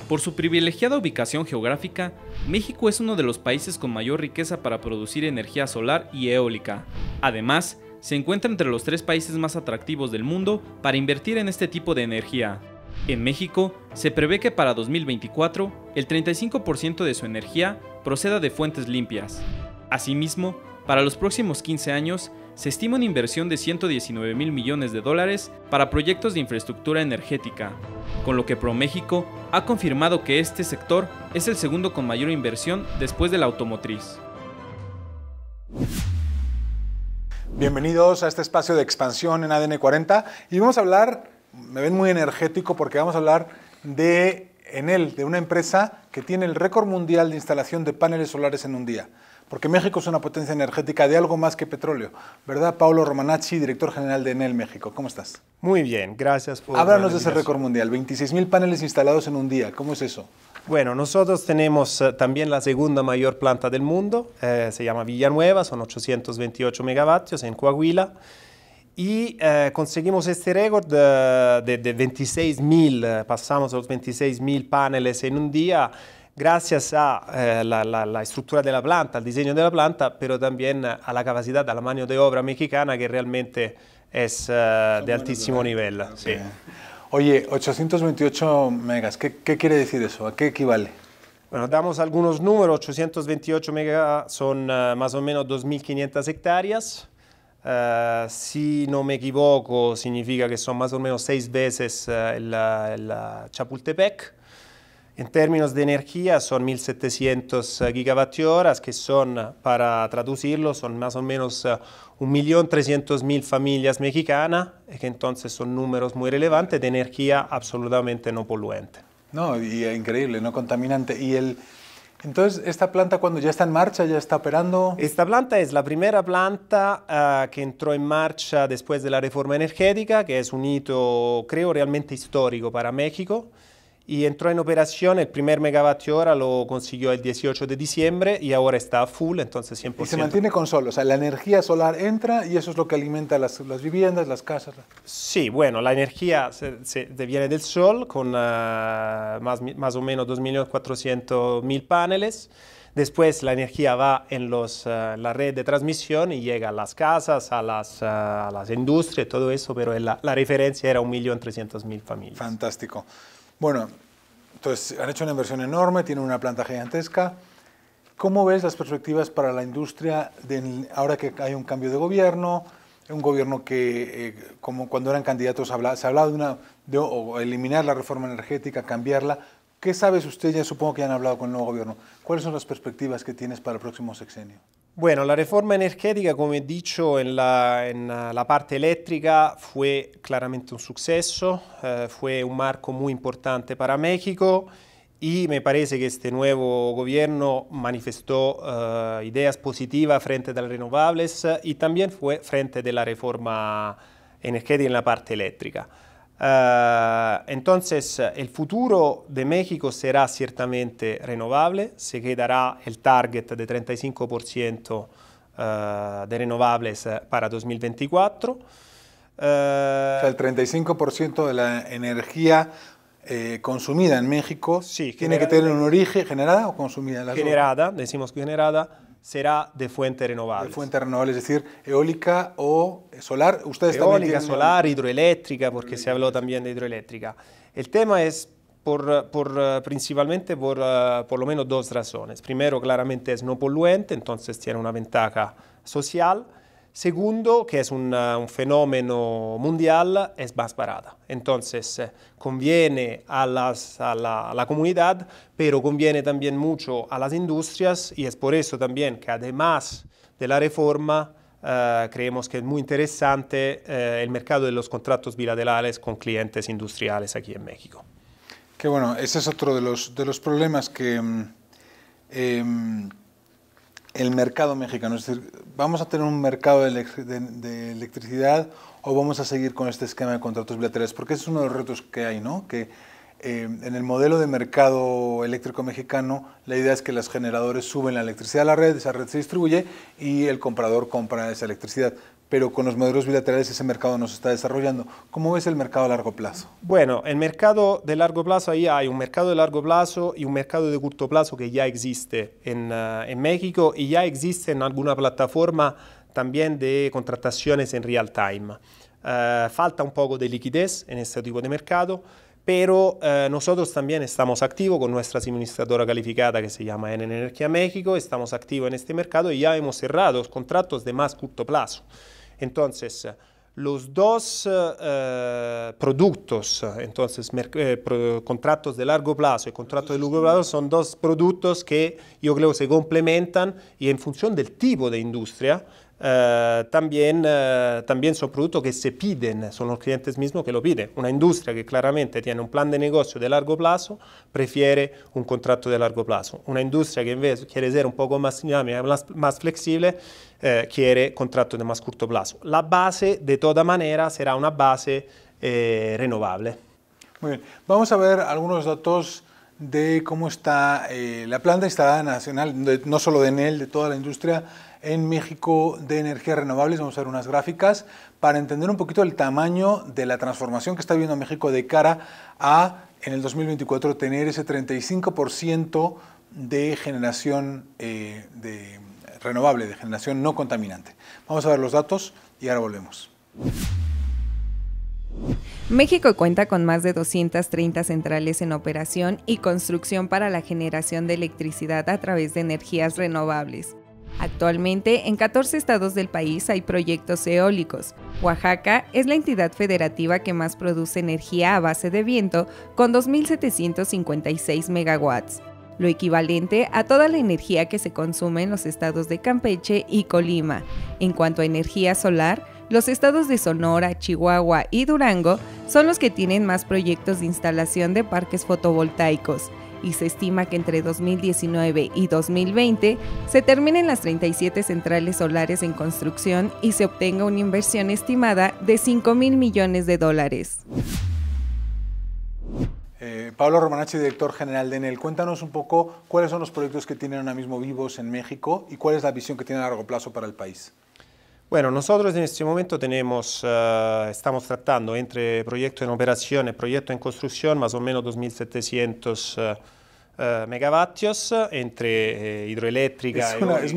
Por su privilegiada ubicación geográfica, México es uno de los países con mayor riqueza para producir energía solar y eólica. Además, se encuentra entre los 3 países más atractivos del mundo para invertir en este tipo de energía. En México, se prevé que para 2024, el 35% de su energía proceda de fuentes limpias. Asimismo, para los próximos 15 años, se estima una inversión de $119,000 millones para proyectos de infraestructura energética, con lo que ProMéxico ha confirmado que este sector es el segundo con mayor inversión después de la automotriz. Bienvenidos a este espacio de expansión en ADN 40 y vamos a hablar, me ven muy energético porque vamos a hablar de Enel, de una empresa que tiene el récord mundial de instalación de paneles solares en un día. Porque México es una potencia energética de algo más que petróleo, ¿verdad? Paulo Romanacci, director general de Enel México. ¿Cómo estás? Muy bien, gracias por Háblanos de ese récord mundial, 26,000 paneles instalados en un día. ¿Cómo es eso? Bueno, nosotros tenemos también la segunda mayor planta del mundo, se llama Villanueva, son 828 megavatios en Coahuila. Y conseguimos este récord de 26,000, pasamos a los 26,000 paneles en un día, gracias a la estructura de la planta, al diseño de la planta, pero también a la capacidad, a la mano de obra mexicana que realmente es de altísimo nivel. Okay. Sí. Oye, 828 megas, ¿qué quiere decir eso? ¿A qué equivale? Bueno, damos algunos números, 828 megas son más o menos 2.500 hectáreas. Si no me equivoco, significa que son más o menos 6 veces el Chapultepec. En términos de energía son 1.700 gigavatios, que son, para traducirlo, son más o menos 1.300.000 familias mexicanas, que entonces son números muy relevantes de energía absolutamente no poluente. No, y increíble, no contaminante. Entonces, ¿esta planta cuando ya está en marcha, ya está operando? Esta planta es la primera planta que entró en marcha después de la reforma energética, que es un hito, creo, realmente histórico para México. Y entró en operación, el primer megavatio hora lo consiguió el 18 de diciembre y ahora está a full, entonces 100%. Y se mantiene con sol, o sea, la energía solar entra y eso es lo que alimenta las viviendas, las casas. Sí, bueno, la energía viene del sol con más o menos 2.400.000 paneles. Después la energía va en la red de transmisión y llega a las casas, a las industrias, todo eso, pero la referencia era 1.300.000 familias. Fantástico. Bueno, entonces han hecho una inversión enorme, tienen una planta gigantesca. ¿Cómo ves las perspectivas para la industria ahora que hay un cambio de gobierno? Un gobierno que, como cuando eran candidatos, se hablaba de eliminar la reforma energética, cambiarla. ¿Qué sabes usted? Ya supongo que ya han hablado con el nuevo gobierno. ¿Cuáles son las perspectivas que tienes para el próximo sexenio? Bueno, la reforma energética, como he dicho, en la parte eléctrica fue claramente un suceso, fue un marco muy importante para México y me parece que este nuevo gobierno manifestó ideas positivas frente a las renovables y también fue frente a la reforma energética en la parte eléctrica. Entonces, el futuro de México será ciertamente renovable, se quedará el target de 35% de renovables para 2024. O sea, el 35% de la energía consumida en México tiene que tener un origen generada o consumida. Generada, decimos que generada, será de fuente renovable. De fuente renovable, es decir, eólica o solar. Ustedes eólica, también solar, hidroeléctrica, porque se habló también de hidroeléctrica. El tema es principalmente por lo menos 2 razones. Primero, claramente es no poluente, entonces tiene una ventaja social. Segundo, que es un fenómeno mundial, es más barata. Entonces, conviene a la comunidad, pero conviene también mucho a las industrias y es por eso también que además de la reforma, creemos que es muy interesante el mercado de los contratos bilaterales con clientes industriales aquí en México. Qué bueno, ese es otro de los problemas que el mercado mexicano, es decir, ¿vamos a tener un mercado de electricidad o vamos a seguir con este esquema de contratos bilaterales? Porque ese es uno de los retos que hay, ¿no? Que en el modelo de mercado eléctrico mexicano, la idea es que los generadores suben la electricidad a la red, esa red se distribuye y el comprador compra esa electricidad. pero con los modelos bilaterales ese mercado no se está desarrollando. ¿Cómo ves el mercado a largo plazo? Bueno, el mercado de largo plazo, ahí hay un mercado de largo plazo y un mercado de corto plazo que ya existe en México y ya existe en alguna plataforma también de contrataciones en real time. Falta un poco de liquidez en este tipo de mercado, pero nosotros también estamos activos con nuestra suministradora calificada que se llama Enel Energía México, estamos activos en este mercado y ya hemos cerrado contratos de más corto plazo. Entonces, los dos productos, contratos de largo plazo y contratos de largo plazo son dos productos que yo creo se complementan y en función del tipo de industria también son productos que se piden, son los clientes mismos que lo piden. Una industria que claramente tiene un plan de negocio de largo plazo prefiere un contrato de largo plazo. Una industria que en vez quiere ser un poco más dinámica, más flexible, quiere contrato de más corto plazo. La base, de toda manera, será una base renovable. Muy bien. Vamos a ver algunos datos de cómo está la planta instalada nacional, no solo de Enel, de toda la industria en México de energías renovables. Vamos a ver unas gráficas para entender un poquito el tamaño de la transformación que está viviendo México de cara a, en el 2024, tener ese 35% de generación renovable, de generación no contaminante. Vamos a ver los datos y ahora volvemos. México cuenta con más de 230 centrales en operación y construcción para la generación de electricidad a través de energías renovables. Actualmente, en 14 estados del país hay proyectos eólicos. Oaxaca es la entidad federativa que más produce energía a base de viento, con 2.756 megawatts, lo equivalente a toda la energía que se consume en los estados de Campeche y Colima. En cuanto a energía solar, los estados de Sonora, Chihuahua y Durango son los que tienen más proyectos de instalación de parques fotovoltaicos, y se estima que entre 2019 y 2020 se terminen las 37 centrales solares en construcción y se obtenga una inversión estimada de $5,000 millones. Pablo Romanacci, director general de Enel, cuéntanos un poco cuáles son los proyectos que tienen ahora mismo vivos en México y cuál es la visión que tiene a largo plazo para el país. Bueno, nosotros en este momento estamos tratando entre proyectos en operación y proyectos en construcción más o menos 2.700 megavatios entre hidroeléctrica es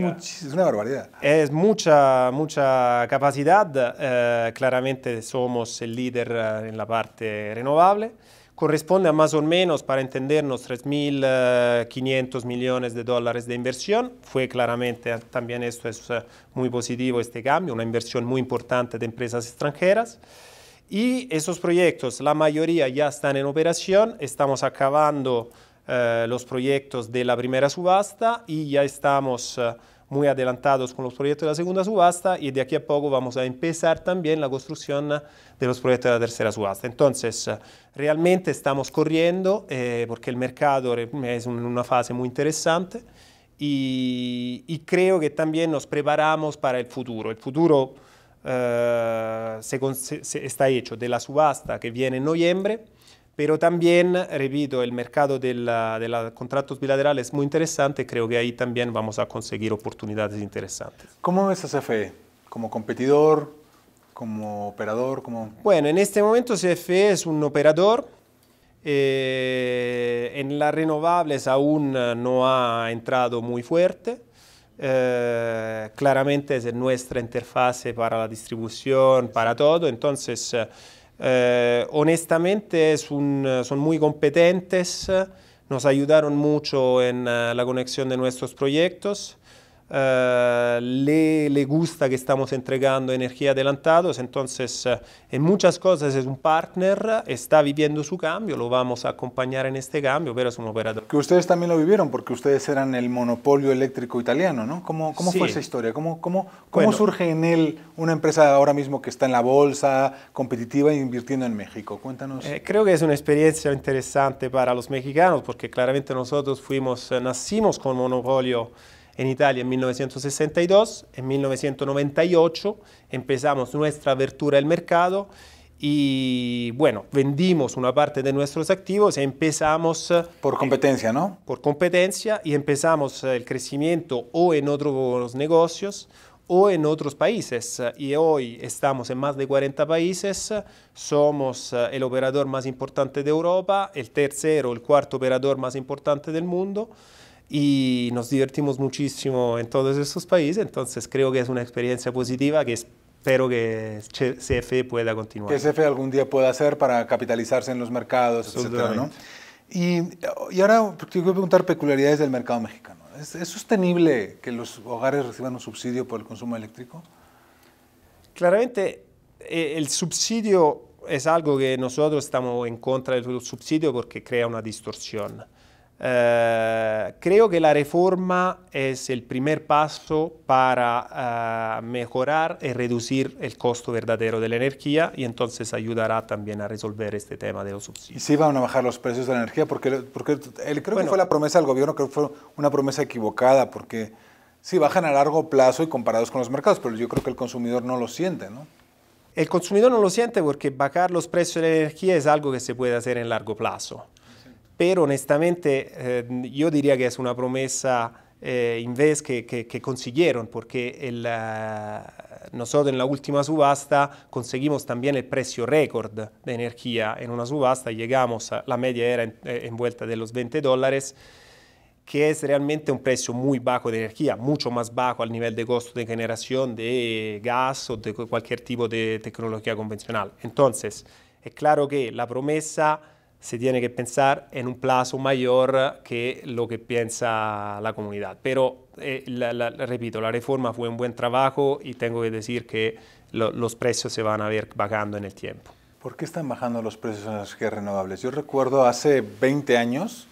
una barbaridad. Es mucha capacidad. Claramente somos el líder en la parte renovable. Corresponde a más o menos, para entendernos, $3.500 millones de inversión. Fue claramente, también esto es muy positivo, este cambio, una inversión muy importante de empresas extranjeras. Y esos proyectos, la mayoría ya están en operación. Estamos acabando los proyectos de la primera subasta y ya estamos muy adelantados con los proyectos de la segunda subasta y de aquí a poco vamos a empezar también la construcción de los proyectos de la tercera subasta. Entonces, realmente estamos corriendo porque el mercado es en una fase muy interesante y creo que también nos preparamos para el futuro. El futuro está hecho de la subasta que viene en noviembre, pero también, repito, el mercado de los contratos bilaterales es muy interesante. Creo que ahí también vamos a conseguir oportunidades interesantes. ¿Cómo ves a CFE? ¿Como competidor? ¿Como operador? Bueno, en este momento CFE es un operador. En las renovables aún no ha entrado muy fuerte. Claramente es nuestra interfase para la distribución, para todo. Entonces, honestamente son muy competentes, nos ayudaron mucho en la conexión de nuestros proyectos, le gusta que estamos entregando energía adelantados, entonces en muchas cosas es un partner, está viviendo su cambio, lo vamos a acompañar en este cambio, pero es un operador. Que ustedes también lo vivieron, porque ustedes eran el monopolio eléctrico italiano, ¿no? ¿Cómo Sí. fue esa historia? ¿Cómo surge en él una empresa ahora mismo que está en la bolsa, competitiva e invirtiendo en México? Cuéntanos. Creo que es una experiencia interesante para los mexicanos, porque claramente nosotros nacimos con monopolio en Italia en 1962, en 1998 empezamos nuestra apertura al mercado y bueno, vendimos una parte de nuestros activos y empezamos... Por competencia, ¿no? Por competencia y empezamos el crecimiento o en otros negocios o en otros países. Y hoy estamos en más de 40 países, somos el operador más importante de Europa, el tercero, el cuarto operador más importante del mundo, y nos divertimos muchísimo en todos estos países, entonces creo que es una experiencia positiva que espero que CFE pueda continuar. Que CFE algún día pueda hacer para capitalizarse en los mercados, etcétera, ¿no? Y ahora te quiero preguntar peculiaridades del mercado mexicano. ¿Es sostenible que los hogares reciban un subsidio por el consumo eléctrico? Claramente el subsidio es algo que nosotros estamos en contra del subsidio porque crea una distorsión. Creo que la reforma es el primer paso para mejorar y reducir el costo verdadero de la energía y entonces ayudará también a resolver este tema de los subsidios. ¿Y si van a bajar los precios de la energía? Porque creo que fue la promesa del gobierno, creo que fue una promesa equivocada, porque sí, bajan a largo plazo y comparados con los mercados, pero yo creo que el consumidor no lo siente, ¿no? El consumidor no lo siente porque bajar los precios de la energía es algo que se puede hacer en largo plazo. Pero honestamente yo diría que es una promesa en vez que consiguieron, porque nosotros en la última subasta conseguimos también el precio récord de energía en una subasta, llegamos la media era envuelta de los $20, que es realmente un precio muy bajo de energía, mucho más bajo al nivel de costo de generación de gas o de cualquier tipo de tecnología convencional. Entonces, es claro que la promesa se tiene que pensar en un plazo mayor que lo que piensa la comunidad. Pero, repito, la reforma fue un buen trabajo y tengo que decir que los precios se van a ver bajando en el tiempo. ¿Por qué están bajando los precios de las energías renovables? Yo recuerdo hace 20 años,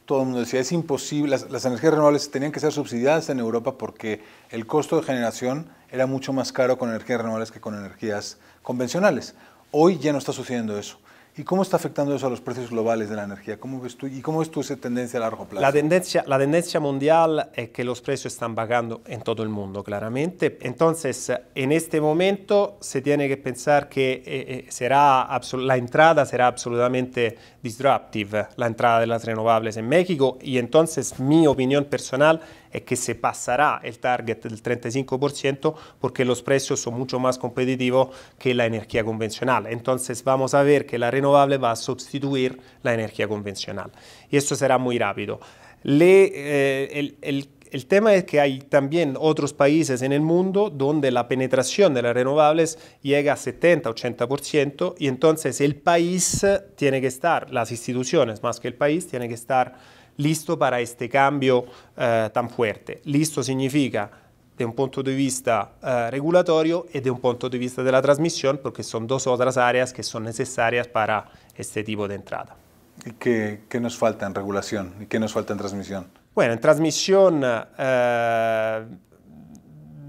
todo el mundo decía, es imposible, las energías renovables tenían que ser subsidiadas en Europa porque el costo de generación era mucho más caro con energías renovables que con energías convencionales. Hoy ya no está sucediendo eso. ¿Y cómo está afectando eso a los precios globales de la energía? ¿Cómo ves tú, y cómo ves tú esa tendencia a largo plazo? La tendencia mundial es que los precios están bajando en todo el mundo, claramente. Entonces, en este momento se tiene que pensar que la entrada será absolutamente disruptive, la entrada de las renovables en México, y entonces mi opinión personal es que se pasará el target del 35% porque los precios son mucho más competitivos que la energía convencional. Entonces vamos a ver que la renovable va a sustituir la energía convencional y esto será muy rápido. El tema es que hay también otros países en el mundo donde la penetración de las renovables llega a 70-80% y entonces el país tiene que estar, las instituciones más que el país, tienen que estar listo para este cambio tan fuerte. Listo significa de un punto de vista regulatorio y de un punto de vista de la transmisión, porque son dos otras áreas que son necesarias para este tipo de entrada. ¿Y qué nos falta en regulación? ¿Y qué nos falta en transmisión? Bueno, en transmisión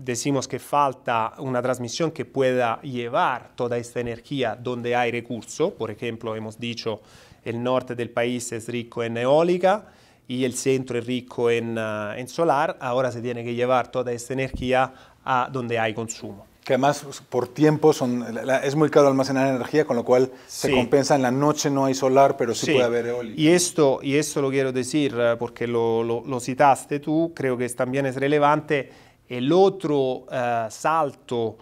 decimos que falta una transmisión que pueda llevar toda esta energía donde hay recurso. Por ejemplo, hemos dicho el norte del país es rico en eólica y el centro es rico en solar. Ahora se tiene que llevar toda esta energía a donde hay consumo. Que además por tiempo es muy caro almacenar energía, con lo cual se compensa. En la noche no hay solar, pero sí puede haber eólica. Y esto lo quiero decir porque lo citaste tú, creo que también es relevante. El otro salto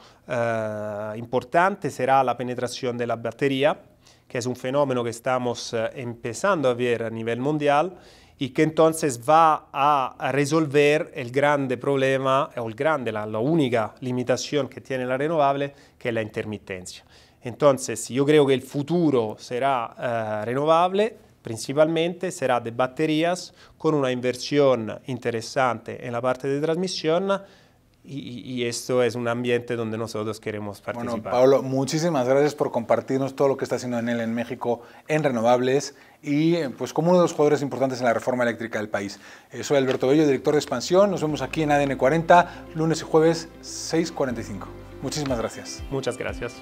importante será la penetración de la batería, que es un fenómeno que estamos empezando a ver a nivel mundial y que entonces va a resolver el grande problema, o la única limitación que tiene la renovable, que es la intermitencia. Entonces, yo creo que el futuro será renovable, principalmente será de baterías, con una inversión interesante en la parte de transmisión, y esto es un ambiente donde nosotros queremos participar. Bueno, Pablo, muchísimas gracias por compartirnos todo lo que está haciendo Enel en México en renovables y pues como uno de los jugadores importantes en la reforma eléctrica del país. Soy Alberto Bello, director de Expansión. Nos vemos aquí en ADN 40, lunes y jueves 6:45. Muchísimas gracias. Muchas gracias.